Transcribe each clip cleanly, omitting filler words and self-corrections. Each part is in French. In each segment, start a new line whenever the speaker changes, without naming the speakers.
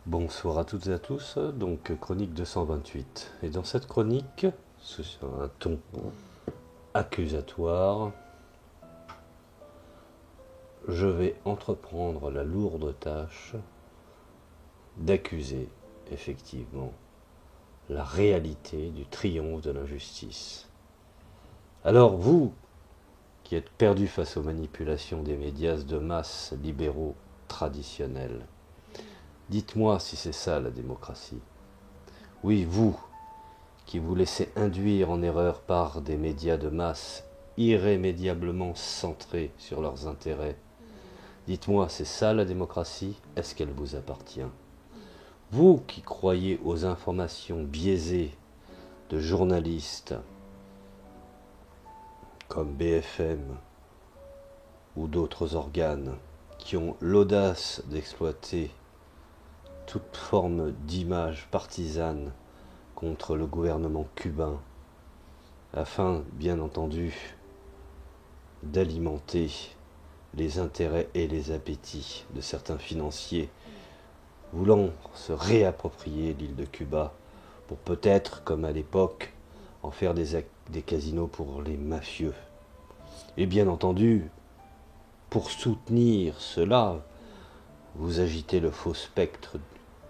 Bonsoir à toutes et à tous, donc chronique 228. Et dans cette chronique, sur un ton accusatoire, je vais entreprendre la lourde tâche d'accuser, effectivement, la réalité du triomphe de l'injustice. Alors vous, qui êtes perdus face aux manipulations des médias de masse libéraux traditionnels, dites-moi si c'est ça la démocratie. Oui, vous, qui vous laissez induire en erreur par des médias de masse irrémédiablement centrés sur leurs intérêts. Dites-moi, c'est ça la démocratie? Est-ce qu'elle vous appartient? Vous qui croyez aux informations biaisées de journalistes comme BFM ou d'autres organes qui ont l'audace d'exploiter toute forme d'image partisane contre le gouvernement cubain afin, bien entendu, d'alimenter les intérêts et les appétits de certains financiers voulant se réapproprier l'île de Cuba pour peut-être, comme à l'époque, en faire des casinos pour les mafieux. Et bien entendu, pour soutenir cela, vous agitez le faux spectre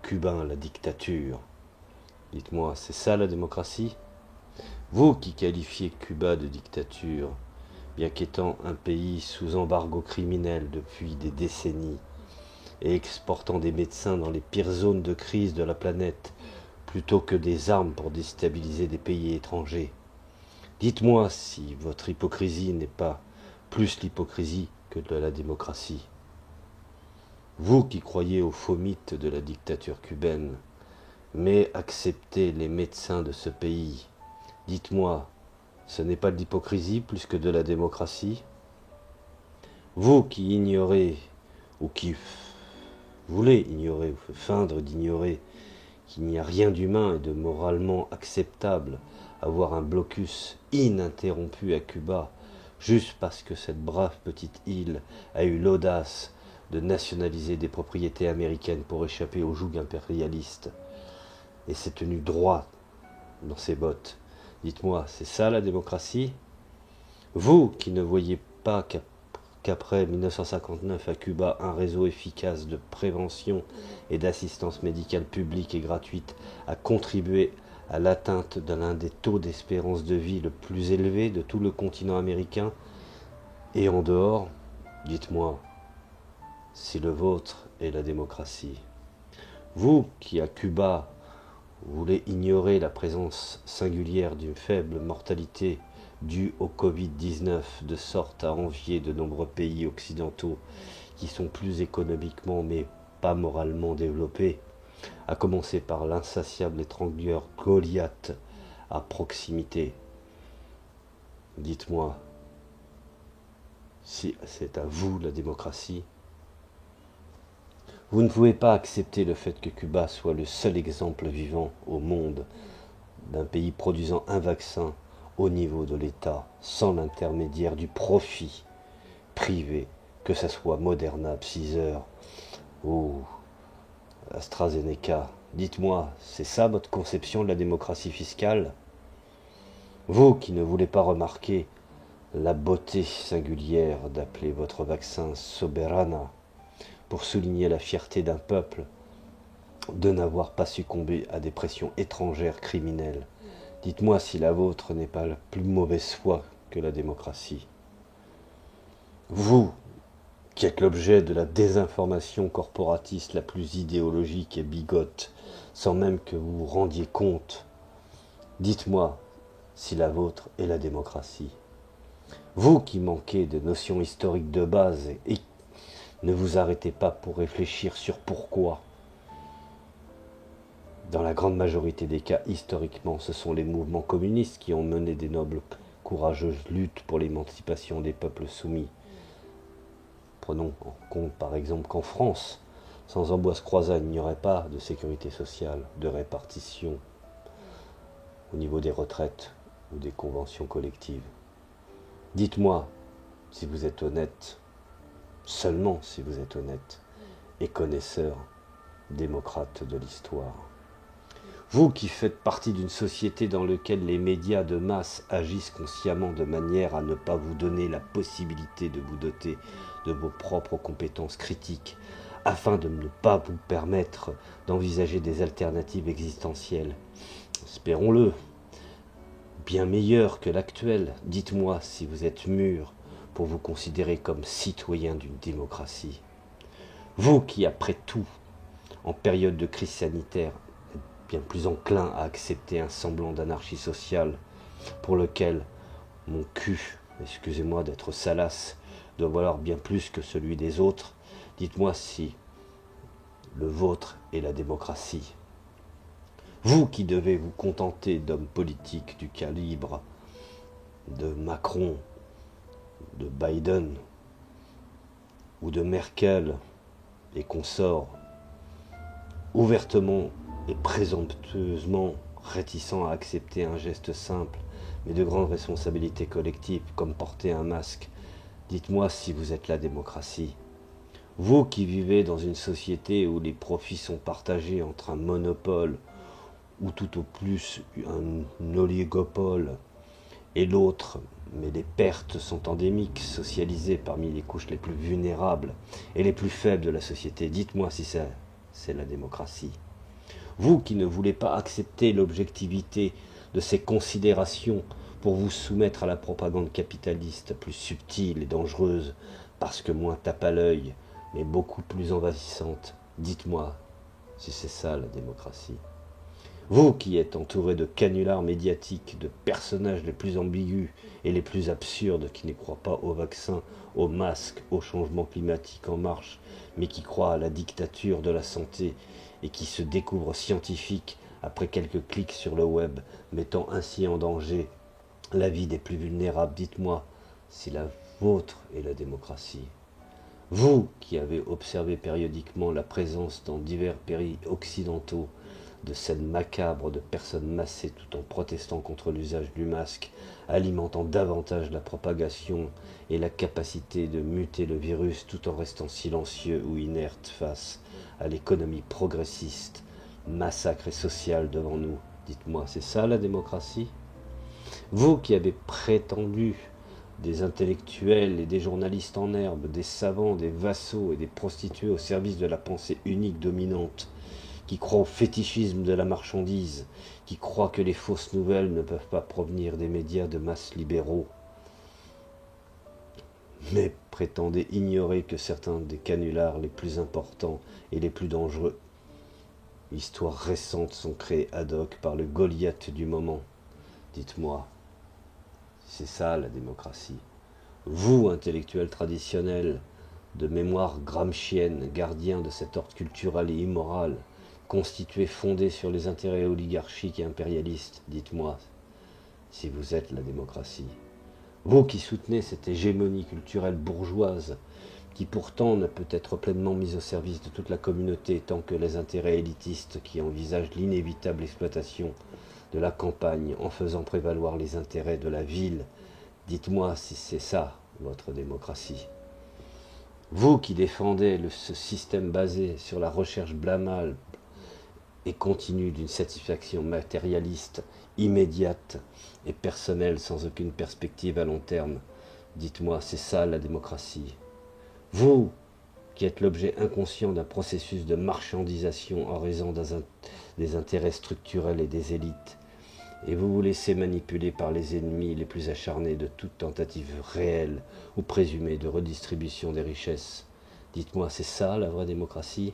cubain, la dictature. Dites-moi, c'est ça la démocratie? Vous qui qualifiez Cuba de dictature, bien qu'étant un pays sous embargo criminel depuis des décennies et exportant des médecins dans les pires zones de crise de la planète plutôt que des armes pour déstabiliser des pays étrangers. Dites-moi si votre hypocrisie n'est pas plus l'hypocrisie que de la démocratie. Vous qui croyez au faux mythe de la dictature cubaine, mais acceptez les médecins de ce pays, dites-moi, ce n'est pas de l'hypocrisie plus que de la démocratie? Vous qui ignorez, ou qui voulez ignorer, ou feindre d'ignorer, qu'il n'y a rien d'humain et de moralement acceptable à voir un blocus ininterrompu à Cuba, juste parce que cette brave petite île a eu l'audace de nationaliser des propriétés américaines pour échapper au joug impérialiste, et s'est tenu droit dans ses bottes. Dites-moi, c'est ça la démocratie? Vous qui ne voyez pas qu'après 1959 à Cuba, un réseau efficace de prévention et d'assistance médicale publique et gratuite a contribué à l'atteinte de l'un des taux d'espérance de vie le plus élevé de tout le continent américain et en dehors, dites-moi si le vôtre est la démocratie. Vous qui à Cuba voulez ignorer la présence singulière d'une faible mortalité due au Covid-19, de sorte à envier de nombreux pays occidentaux qui sont plus économiquement mais pas moralement développés, à commencer par l'insatiable étrangleur Goliath à proximité. Dites-moi si c'est à vous la démocratie. Vous ne pouvez pas accepter le fait que Cuba soit le seul exemple vivant au monde d'un pays produisant un vaccin au niveau de l'État, sans l'intermédiaire du profit privé, que ce soit Moderna, Pfizer ou AstraZeneca. Dites-moi, c'est ça votre conception de la démocratie fiscale? Vous qui ne voulez pas remarquer la beauté singulière d'appeler votre vaccin Soberana pour souligner la fierté d'un peuple de n'avoir pas succombé à des pressions étrangères criminelles. Dites-moi si la vôtre n'est pas la plus mauvaise foi que la démocratie. Vous, qui êtes l'objet de la désinformation corporatiste la plus idéologique et bigote, sans même que vous vous rendiez compte, dites-moi si la vôtre est la démocratie. Vous qui manquez de notions historiques de base et ne vous arrêtez pas pour réfléchir sur pourquoi. Dans la grande majorité des cas, historiquement, ce sont les mouvements communistes qui ont mené des nobles, courageuses luttes pour l'émancipation des peuples soumis. Prenons en compte par exemple qu'en France, sans Ambroise Croizat, il n'y aurait pas de sécurité sociale, de répartition au niveau des retraites ou des conventions collectives. Dites-moi si vous êtes honnête, seulement si vous êtes honnête et connaisseur, démocrate de l'histoire. Vous qui faites partie d'une société dans laquelle les médias de masse agissent consciemment de manière à ne pas vous donner la possibilité de vous doter de vos propres compétences critiques, afin de ne pas vous permettre d'envisager des alternatives existentielles, espérons-le, bien meilleures que l'actuelle. Dites-moi si vous êtes mûr pour vous considérer comme citoyen d'une démocratie. Vous qui, après tout, en période de crise sanitaire, êtes bien plus enclin à accepter un semblant d'anarchie sociale pour lequel mon cul, excusez-moi d'être salace, doit valoir bien plus que celui des autres. Dites-moi si le vôtre est la démocratie. Vous qui devez vous contenter d'hommes politiques du calibre de Macron, de Biden ou de Merkel et consorts, ouvertement et présomptueusement réticents à accepter un geste simple, mais de grandes responsabilités collectives, comme porter un masque, dites-moi si vous êtes la démocratie. Vous qui vivez dans une société où les profits sont partagés entre un monopole ou tout au plus un oligopole et l'autre, mais les pertes sont endémiques, socialisées parmi les couches les plus vulnérables et les plus faibles de la société. Dites-moi si c'est la démocratie. Vous qui ne voulez pas accepter l'objectivité de ces considérations pour vous soumettre à la propagande capitaliste plus subtile et dangereuse, parce que moins tape à l'œil, mais beaucoup plus envahissante, dites-moi si c'est ça la démocratie. Vous qui êtes entouré de canulars médiatiques, de personnages les plus ambigus et les plus absurdes qui ne croient pas au vaccin, au masque, au changement climatique en marche, mais qui croient à la dictature de la santé et qui se découvrent scientifiques après quelques clics sur le web, mettant ainsi en danger la vie des plus vulnérables, dites-moi si la vôtre est la démocratie. Vous qui avez observé périodiquement la présence dans divers pays occidentaux de scènes macabres de personnes massées tout en protestant contre l'usage du masque, alimentant davantage la propagation et la capacité de muter le virus tout en restant silencieux ou inerte face à l'économie progressiste, massacre et sociale devant nous. Dites-moi, c'est ça la démocratie? Vous qui avez prétendu des intellectuels et des journalistes en herbe, des savants, des vassaux et des prostituées au service de la pensée unique dominante, qui croient au fétichisme de la marchandise, qui croient que les fausses nouvelles ne peuvent pas provenir des médias de masse libéraux, mais prétendez ignorer que certains des canulars les plus importants et les plus dangereux, histoires récentes, sont créés ad hoc par le Goliath du moment. Dites-moi, c'est ça la démocratie. Vous, intellectuels traditionnels, de mémoire gramscienne, gardiens de cet ordre culturel et immoral, constitué, fondé sur les intérêts oligarchiques et impérialistes, dites-moi si vous êtes la démocratie. Vous qui soutenez cette hégémonie culturelle bourgeoise, qui pourtant ne peut être pleinement mise au service de toute la communauté tant que les intérêts élitistes qui envisagent l'inévitable exploitation de la campagne en faisant prévaloir les intérêts de la ville, dites-moi si c'est ça votre démocratie. Vous qui défendez ce système basé sur la recherche blâmable et continue d'une satisfaction matérialiste, immédiate et personnelle sans aucune perspective à long terme, dites-moi, c'est ça la démocratie. Vous qui êtes l'objet inconscient d'un processus de marchandisation en raison des intérêts structurels et des élites, et vous vous laissez manipuler par les ennemis les plus acharnés de toute tentative réelle ou présumée de redistribution des richesses. Dites-moi, c'est ça la vraie démocratie?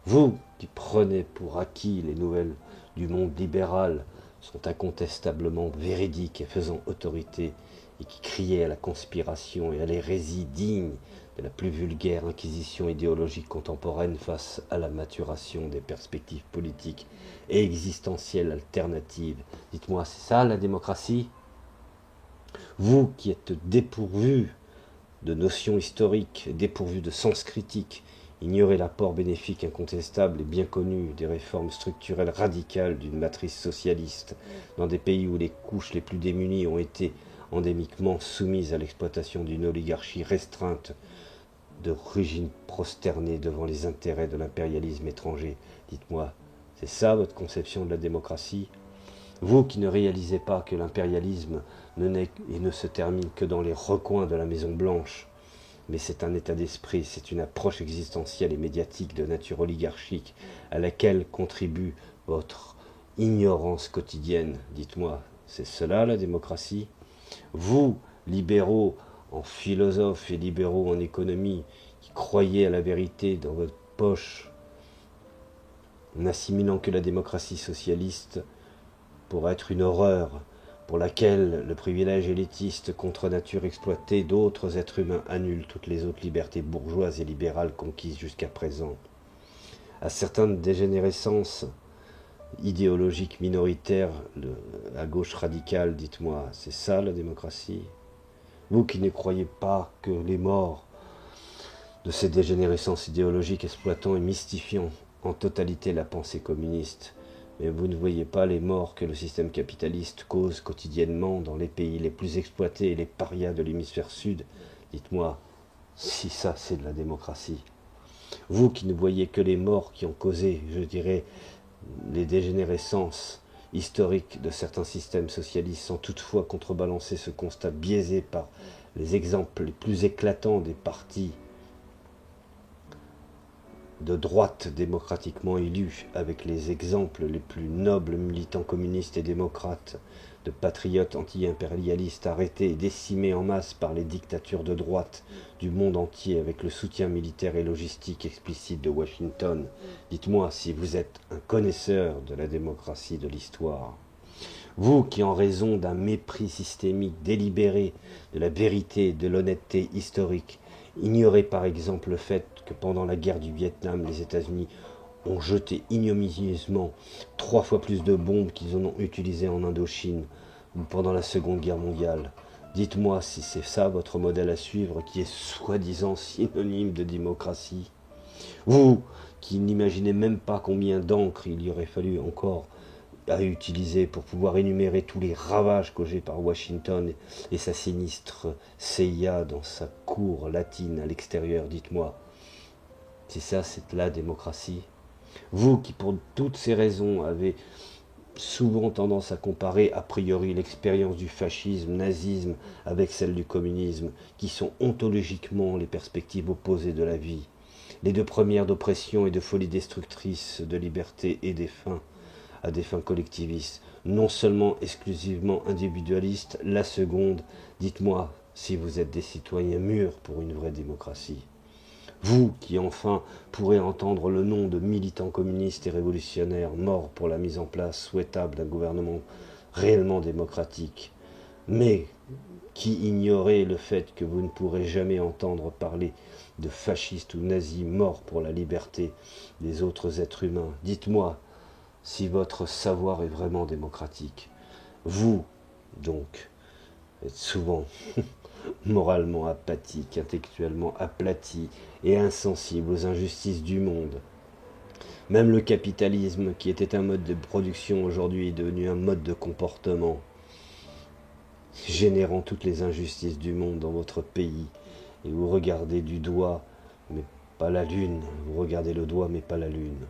Vous qui prenez pour acquis les nouvelles du monde libéral sont incontestablement véridiques et faisant autorité, et qui criez à la conspiration et à l'hérésie digne de la plus vulgaire inquisition idéologique contemporaine face à la maturation des perspectives politiques et existentielles alternatives. Dites-moi, c'est ça la démocratie? Vous qui êtes dépourvus de notions historiques, dépourvus de sens critique, ignorez l'apport bénéfique incontestable et bien connu des réformes structurelles radicales d'une matrice socialiste dans des pays où les couches les plus démunies ont été endémiquement soumises à l'exploitation d'une oligarchie restreinte d'origine prosternée devant les intérêts de l'impérialisme étranger. Dites-moi, c'est ça votre conception de la démocratie? Vous qui ne réalisez pas que l'impérialisme ne naît et ne se termine que dans les recoins de la Maison Blanche, mais c'est un état d'esprit, c'est une approche existentielle et médiatique de nature oligarchique à laquelle contribue votre ignorance quotidienne. Dites-moi, c'est cela la démocratie? Vous, libéraux en philosophes et libéraux en économie, qui croyez à la vérité dans votre poche, n'assimilant que la démocratie socialiste pour être une horreur, pour laquelle le privilège élitiste contre nature exploitée d'autres êtres humains annule toutes les autres libertés bourgeoises et libérales conquises jusqu'à présent. À certaines dégénérescences idéologiques minoritaires, la gauche radicale, dites-moi, c'est ça la démocratie? Vous qui ne croyez pas que les morts de ces dégénérescences idéologiques exploitant et mystifiant en totalité la pensée communiste, mais vous ne voyez pas les morts que le système capitaliste cause quotidiennement dans les pays les plus exploités et les parias de l'hémisphère sud. Dites-moi si ça c'est de la démocratie. Vous qui ne voyez que les morts qui ont causé, je dirais, les dégénérescences historiques de certains systèmes socialistes, sans toutefois contrebalancer ce constat biaisé par les exemples les plus éclatants des partis de droite démocratiquement élus, avec les exemples les plus nobles militants communistes et démocrates, de patriotes anti-impérialistes arrêtés et décimés en masse par les dictatures de droite du monde entier avec le soutien militaire et logistique explicite de Washington. Dites-moi si vous êtes un connaisseur de la démocratie de l'histoire. Vous qui, en raison d'un mépris systémique délibéré de la vérité et de l'honnêteté historique, ignorez par exemple le fait que pendant la guerre du Vietnam, les États-Unis ont jeté ignominieusement 3 fois plus de bombes qu'ils en ont utilisées en Indochine ou pendant la Seconde Guerre mondiale. Dites-moi si c'est ça votre modèle à suivre qui est soi-disant synonyme de démocratie. Vous qui n'imaginez même pas combien d'encre il y aurait fallu encore à utiliser pour pouvoir énumérer tous les ravages causés par Washington et sa sinistre CIA dans sa cour latine à l'extérieur. Dites-moi, si ça c'est la démocratie. Vous qui pour toutes ces raisons avez souvent tendance à comparer a priori l'expérience du fascisme, nazisme avec celle du communisme, qui sont ontologiquement les perspectives opposées de la vie, les deux premières d'oppression et de folie destructrice de liberté et à des fins collectivistes, non seulement exclusivement individualistes, la seconde, dites-moi si vous êtes des citoyens mûrs pour une vraie démocratie. Vous qui enfin pourrez entendre le nom de militants communistes et révolutionnaires morts pour la mise en place souhaitable d'un gouvernement réellement démocratique, mais qui ignorez le fait que vous ne pourrez jamais entendre parler de fascistes ou nazis morts pour la liberté des autres êtres humains. Dites-moi si votre savoir est vraiment démocratique. Vous, donc, êtes souvent moralement apathique, intellectuellement aplati et insensible aux injustices du monde. Même le capitalisme, qui était un mode de production, aujourd'hui est devenu un mode de comportement, générant toutes les injustices du monde dans votre pays. Et vous regardez du doigt, mais pas la lune. Vous regardez le doigt, mais pas la lune.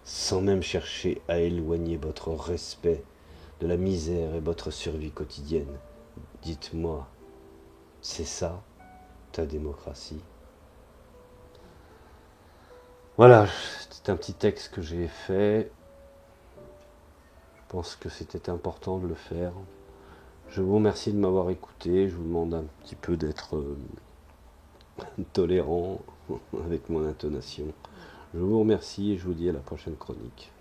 Sans même chercher à éloigner votre respect de la misère et votre survie quotidienne. Dites-moi, c'est ça, ta démocratie? Voilà, c'est un petit texte que j'ai fait. Je pense que c'était important de le faire. Je vous remercie de m'avoir écouté. Je vous demande un petit peu d'être tolérant avec mon intonation. Je vous remercie et je vous dis à la prochaine chronique.